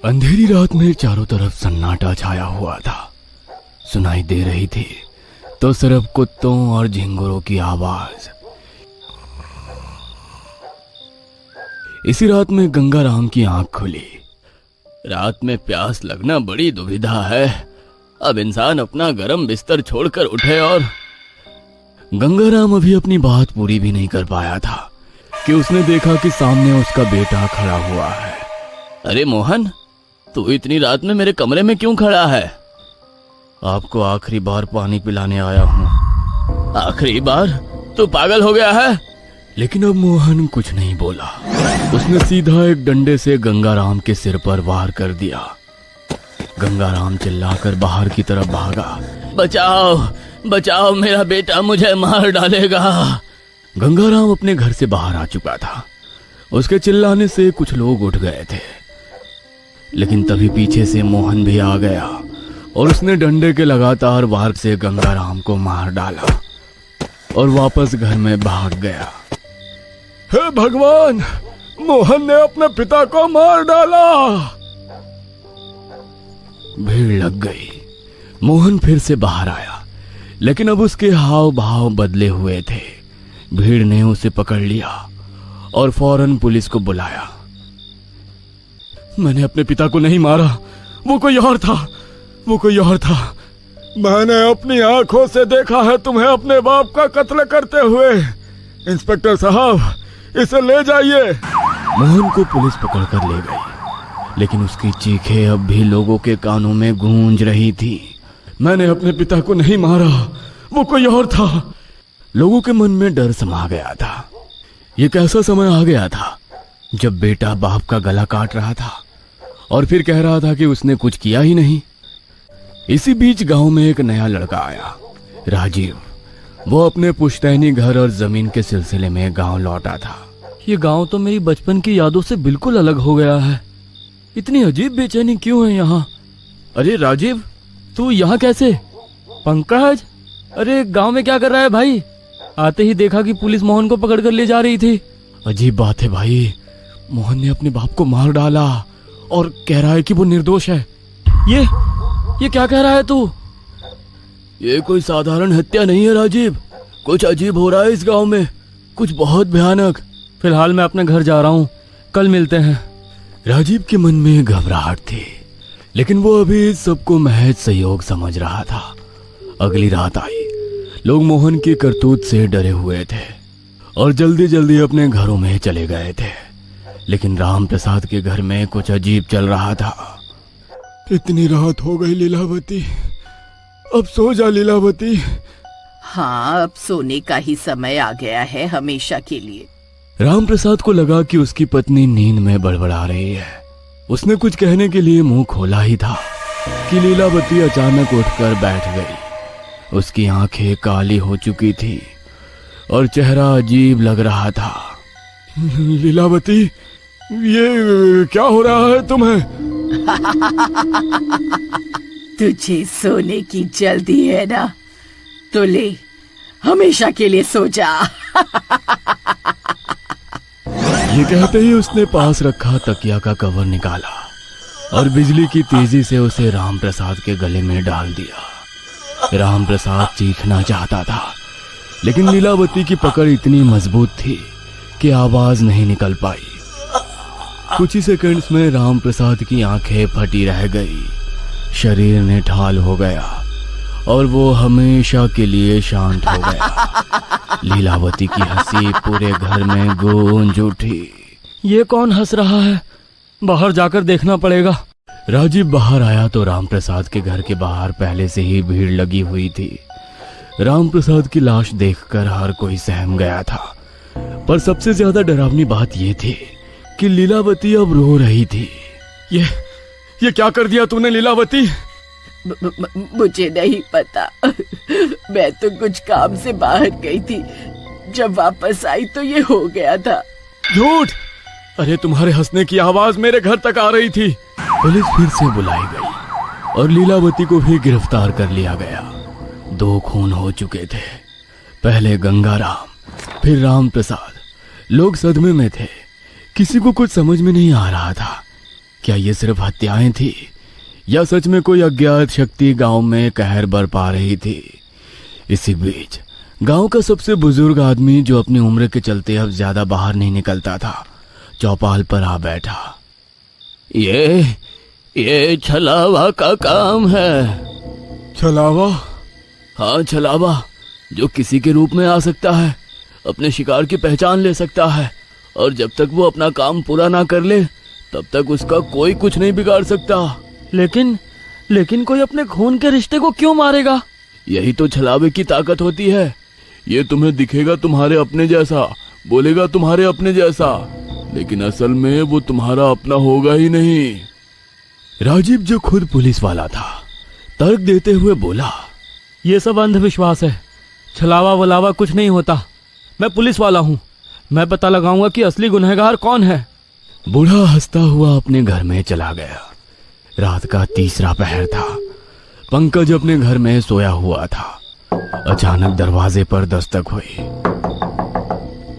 अंधेरी रात में चारों तरफ सन्नाटा छाया हुआ था। सुनाई दे रही थी तो सिर्फ कुत्तों और झिंगुरों की आवाज। इसी रात में गंगाराम की आंख खुली। रात में प्यास लगना बड़ी दुविधा है। अब इंसान अपना गरम बिस्तर छोड़कर उठे और गंगाराम अभी अपनी बात पूरी भी नहीं कर पाया था कि उसने देखा कि सामने उसका बेटा खड़ा हुआ है। अरे मोहन, तू इतनी रात में मेरे कमरे में क्यों खड़ा है? आपको आखिरी बार पानी पिलाने आया हूँ। आखिरी बार? तू पागल हो गया है? लेकिन अब मोहन कुछ नहीं बोला। उसने सीधा एक डंडे से गंगाराम के सिर पर वार कर दिया। गंगाराम चिल्लाकर बाहर की तरफ भागा। बचाओ बचाओ, मेरा बेटा मुझे मार डालेगा। गंगाराम अपने घर से बाहर आ चुका था। उसके चिल्लाने से कुछ लोग उठ गए थे, लेकिन तभी पीछे से मोहन भी आ गया और उसने डंडे के लगातार वार से गंगाराम को मार डाला और वापस घर में भाग गया। हे भगवान, मोहन ने अपने पिता को मार डाला। भीड़ लग गई। मोहन फिर से बाहर आया, लेकिन अब उसके हाव भाव बदले हुए थे। भीड़ ने उसे पकड़ लिया और फौरन पुलिस को बुलाया। मैंने अपने पिता को नहीं मारा, वो कोई और था, वो कोई और था। मैंने अपनी आंखों से देखा है तुम्हें अपने बाप का कत्ल करते हुए। इंस्पेक्टर साहब, इसे ले जाइए। मोहन को पुलिस पकड़कर ले गई, लेकिन उसकी चीखें अब भी लोगों के कानों में गूंज रही थी। मैंने अपने पिता को नहीं मारा, वो कोई और था। लोगों के मन में डर समा गया था। ये कैसा समय आ गया था जब बेटा बाप का गला काट रहा था और फिर कह रहा था कि उसने कुछ किया ही नहीं। इसी बीच गांव में एक नया लड़का आया, राजीव। वो अपने पुश्तैनी घर और जमीन के सिलसिले में गांव लौटा था। ये गांव तो मेरी बचपन की यादों से बिल्कुल अलग हो गया है। इतनी अजीब बेचैनी क्यों है यहाँ? अरे राजीव, तू यहाँ कैसे? पंकज, अरे गांव में क्या कर रहा है भाई? आते ही देखा कि पुलिस मोहन को पकड़ कर ले जा रही थी। अजीब बात है भाई, मोहन ने अपने बाप को मार डाला और कह रहा है कि वो निर्दोष है। ये क्या कह रहा है तू? ये कोई साधारण हत्या नहीं है राजीव, कुछ अजीब हो रहा है इस गांव में, कुछ बहुत भयानक। फिलहाल मैं अपने घर जा रहा हूँ, कल मिलते हैं। राजीव के मन में घबराहट थी, लेकिन वो अभी इस सबको महज सहयोग समझ रहा था। अगली रात आई। लोग मोहन की करतूत से डरे हुए थे और जल्दी जल्दी अपने घरों में चले गए थे, लेकिन राम प्रसाद के घर में कुछ अजीब चल रहा था। इतनी रात हो गई लीलावती, अब सो जा लीलावती। हाँ, अब सोने का ही समय आ गया है हमेशा के लिए। राम प्रसाद को लगा कि उसकी पत्नी नींद में बड़बड़ा रही है। उसने कुछ कहने के लिए मुंह खोला ही था कि लीलावती अचानक उठकर बैठ गई। उसकी आंखें काली हो चुकी थी और चेहरा अजीब लग रहा था। लीलावती, ये क्या हो रहा है तुम्हें? तुझे सोने की जल्दी है ना, तो ले, हमेशा के लिए सो जा। ये कहते ही उसने पास रखा तकिया का कवर निकाला और बिजली की तेजी से उसे राम प्रसाद के गले में डाल दिया। राम प्रसाद चीखना चाहता था, लेकिन लीलावती की पकड़ इतनी मजबूत थी कि आवाज नहीं निकल पाई। कुछ ही सेकंड्स में राम प्रसाद की आंखें फटी रह गई, शरीर निठाल हो गया और वो हमेशा के लिए शांत हो गया। लीलावती की हंसी पूरे घर में गूंज उठी। ये कौन हंस रहा है? बाहर जाकर देखना पड़ेगा। राजीव बाहर आया तो राम प्रसाद के घर के बाहर पहले से ही भीड़ लगी हुई थी। राम प्रसाद की लाश देखकर हर कोई सहम गया था, पर सबसे ज्यादा डरावनी बात यह थी कि लीलावती अब रो रही थी। ये क्या कर दिया तूने लीलावती? मुझे नहीं पता, मैं तो कुछ काम से बाहर गई थी, जब वापस आई तो ये हो गया था। झूठ! अरे तुम्हारे हंसने की आवाज मेरे घर तक आ रही थी। पुलिस फिर से बुलाई गई और लीलावती को भी गिरफ्तार कर लिया गया। 2 खून हो चुके थे, पहले गंगाराम, फिर राम प्रसाद। लोग सदमे में थे, किसी को कुछ समझ में नहीं आ रहा था क्या ये सिर्फ हत्याएं थी या सच में कोई अज्ञात शक्ति गांव में कहर बरपा रही थी? इसी बीच गांव का सबसे बुजुर्ग आदमी, जो अपनी उम्र के चलते अब ज्यादा बाहर नहीं निकलता था, चौपाल पर आ बैठा। ये छलावा का काम है। छलावा? हाँ, छलावा, जो किसी के रूप में आ सकता है, अपने शिकार की पहचान ले सकता है, और जब तक वो अपना काम पूरा ना कर ले तब तक उसका कोई कुछ नहीं बिगाड़ सकता। लेकिन कोई अपने खून के रिश्ते को क्यों मारेगा? यही तो छलावे की ताकत होती है। ये तुम्हें दिखेगा तुम्हारे अपने जैसा, बोलेगा तुम्हारे अपने जैसा, लेकिन असल में वो तुम्हारा अपना होगा ही नहीं। राजीव, जो खुद पुलिस वाला था, तर्क देते हुए बोला, ये सब अंधविश्वास है। छलावा वलावा कुछ नहीं होता। मैं पुलिस वाला हूँ, मैं पता लगाऊंगा कि असली गुनहगार कौन है। बूढ़ा हंसता हुआ अपने घर में चला गया। रात का तीसरा पहर था। पंकज अपने घर में सोया हुआ था। अचानक दरवाजे पर दस्तक हुई।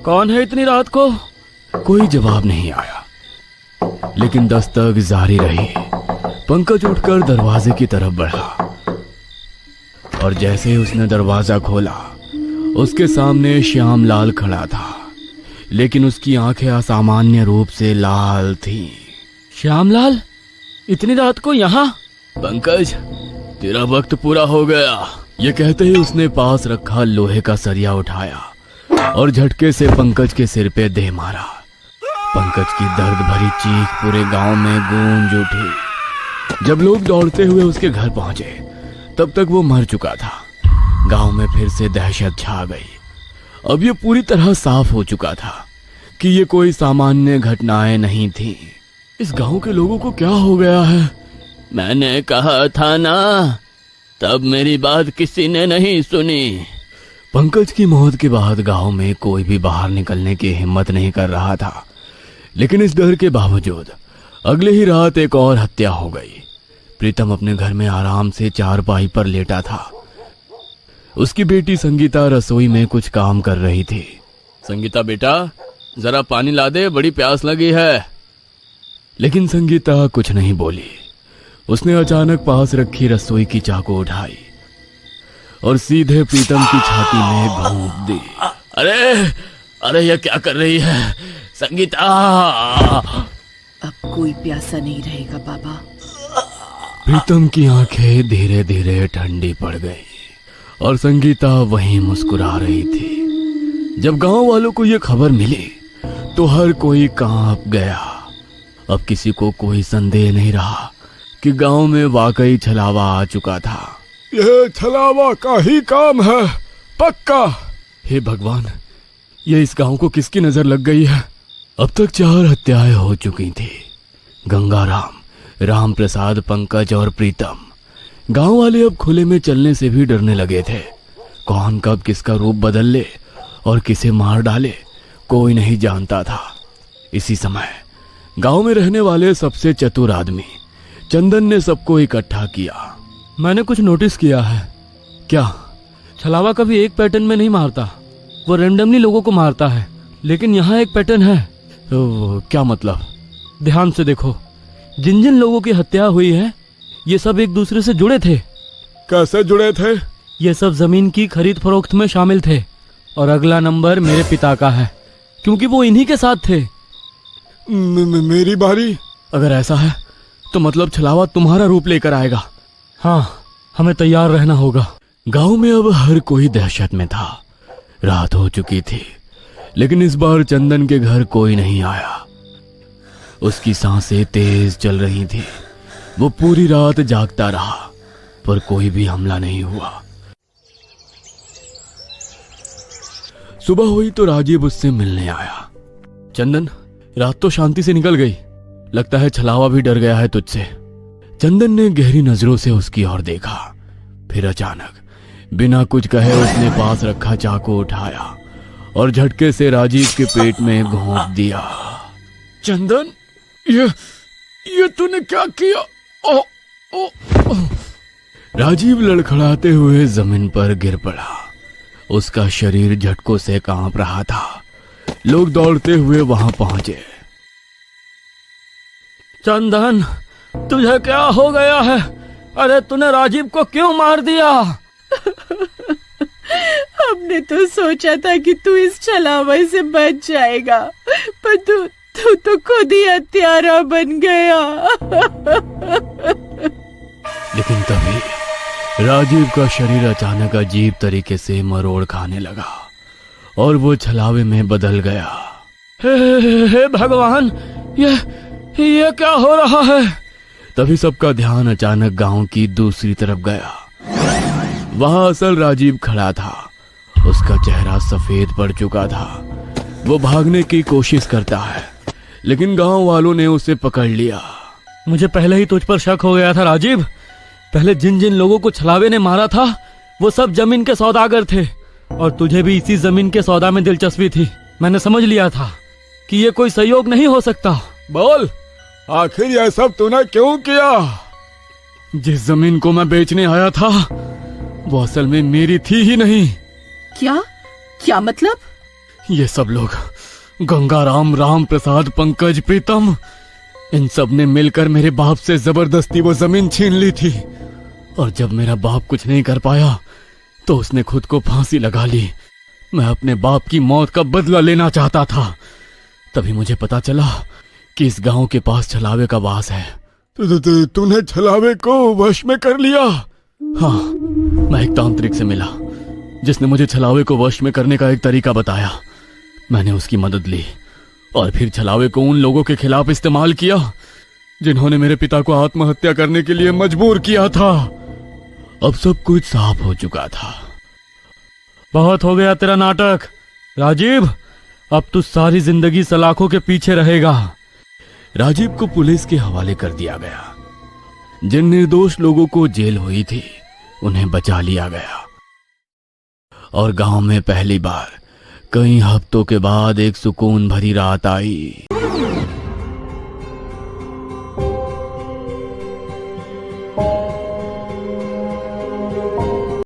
कौन है इतनी रात को? कोई जवाब नहीं आया, लेकिन दस्तक जारी रही। पंकज उठकर दरवाजे की तरफ बढ़ा, और जैसे ही उसने दरवाजा खोला, उसके सामने श्यामलाल खड़ा था, लेकिन उसकी आंखें असामान्य रूप से लाल थीं। श्यामलाल, इतनी रात को यहाँ? पंकज, तेरा वक्त पूरा हो गया। ये कहते ही उसने पास रखा लोहे का सरिया उठाया और झटके से पंकज के सिर पे दे मारा। पंकज की दर्द भरी चीख पूरे गांव में गूंज उठी। जब लोग दौड़ते हुए उसके घर पहुंचे, तब तक वो मर चुका था। गांव में फिर से दहशत छा गई। अब ये पूरी तरह साफ हो चुका था कि ये कोई सामान्य घटनाएं नहीं थी। इस गांव के लोगों को क्या हो गया है? मैंने कहा था ना, तब मेरी बात किसी ने नहीं सुनी। पंकज की मौत के बाद गांव में कोई भी बाहर निकलने की हिम्मत नहीं कर रहा था, लेकिन इस डर के बावजूद अगले ही रात एक और हत्या हो गई। प्रीतम अपने घर में आराम से चारपाई पर लेटा था। उसकी बेटी संगीता रसोई में कुछ काम कर रही थी। संगीता बेटा, जरा पानी ला दे, बड़ी प्यास लगी है। लेकिन संगीता कुछ नहीं बोली। उसने अचानक पास रखी रसोई की चाकू उठाई और सीधे प्रीतम की छाती में घोंप दी। अरे ये क्या कर रही है संगीता? अब कोई प्यासा नहीं रहेगा बाबा। प्रीतम की आंखें धीरे धीरे ठंडी पड़ गई और संगीता वहीं मुस्कुरा रही थी। जब गांव वालों को यह खबर मिली तो हर कोई कांप गया। अब किसी को कोई संदेह नहीं रहा कि गांव में वाकई छलावा आ चुका था। यह छलावा का ही काम है, पक्का। हे भगवान, ये इस गांव को किसकी नजर लग गई है? अब तक 4 हत्याएं हो चुकी थी। गंगाराम, राम प्रसाद, पंकज और प्रीतम। गांव वाले अब खुले में चलने से भी डरने लगे थे। कौन कब किसका रूप बदल ले और किसे मार डाले, कोई नहीं जानता था। इसी समय गांव में रहने वाले सबसे चतुर आदमी चंदन ने सबको इकट्ठा किया। मैंने कुछ नोटिस किया है। क्या? छलावा कभी एक पैटर्न में नहीं मारता, वो रैंडमली लोगों को मारता है। लेकिन यहाँ एक पैटर्न है। तो क्या मतलब? ध्यान से देखो, जिन जिन लोगों की हत्या हुई है, ये सब एक दूसरे से जुड़े थे। कैसे जुड़े थे? ये सब जमीन की खरीद फरोख्त में शामिल थे। और अगला नंबर मेरे पिता का है, क्योंकि वो इन्हीं के साथ थे। मेरी बारी? अगर ऐसा है तो मतलब छलावा तुम्हारा रूप लेकर आएगा। हाँ, हमें तैयार रहना होगा। गांव में अब हर कोई दहशत में था। रात हो चुकी थी, लेकिन इस बार चंदन के घर कोई नहीं आया। उसकी सांसें तेज चल रही थी। वो पूरी रात जागता रहा, पर कोई भी हमला नहीं हुआ। सुबह हुई तो राजीव उससे मिलने आया। चंदन, रात तो शांति से निकल गई, लगता है छलावा भी डर गया है तुझसे। चंदन ने गहरी नजरों से उसकी ओर देखा। फिर अचानक बिना कुछ कहे उसने पास रखा चाकू उठाया और झटके से राजीव के पेट में घोंप दिया। चंदन, ये तूने क्या किया? राजीव लड़खड़ाते हुए जमीन पर गिर पड़ा। उसका शरीर झटकों से कांप रहा था। लोग दौड़ते हुए वहां पहुंचे, चंदन, तुझे क्या हो गया है? अरे तूने राजीव को क्यों मार दिया? हमने तो सोचा था कि तू इस छलावे से बच जाएगा, पर तू तो खुद ही हत्यारा बन गया। लेकिन तभी राजीव का शरीर अचानक अजीब तरीके से मरोड़ खाने लगा और वो छलावे में बदल गया। हे भगवान, ये क्या हो रहा है? तभी सबका ध्यान अचानक गांव की दूसरी तरफ गया। वहां असल राजीव खड़ा था। उसका चेहरा सफेद पड़ चुका था। वो भागने की कोशिश करता है, लेकिन गांव वालों ने उसे पकड़ लिया। मुझे पहले ही तुझ पर शक हो गया था राजीव। पहले जिन जिन लोगों को छलावे ने मारा था वो सब जमीन के सौदागर थे, और तुझे भी इसी जमीन के सौदा में दिलचस्पी थी। मैंने समझ लिया था कि ये कोई सहयोग नहीं हो सकता। बोल, आखिर यह सब तूने क्यों किया? जिस जमीन को मैं बेचने आया था वो असल में मेरी थी ही नहीं। क्या मतलब? ये सब लोग, गंगाराम, राम प्रसाद, पंकज, प्रीतम, इन सब ने मिलकर मेरे बाप से जबरदस्ती वो जमीन छीन ली थी। और जब मेरा बाप कुछ नहीं कर पाया तो उसने खुद को फांसी लगा ली। मैं अपने बाप की मौत का बदला लेना चाहता था। तभी मुझे पता चला कि इस गांव के पास छलावे का वास है। तूने छलावे को वश में कर लिया? हाँ, मैं एक तांत्रिक से मिला जिसने मुझे छलावे को वश में करने का एक तरीका बताया। मैंने उसकी मदद ली और फिर छलावे को उन लोगों के खिलाफ इस्तेमाल किया जिन्होंने मेरे पिता को आत्महत्या करने के लिए मजबूर किया था। अब सब कुछ साफ हो चुका था। बहुत हो गया तेरा नाटक राजीव। अब तू सारी जिंदगी सलाखों के पीछे रहेगा। राजीव को पुलिस के हवाले कर दिया गया। जिन निर्दोष लोगों को जेल हुई थी उन्हें बचा लिया गया और गांव में पहली बार कई हफ्तों के बाद एक सुकून भरी रात आई।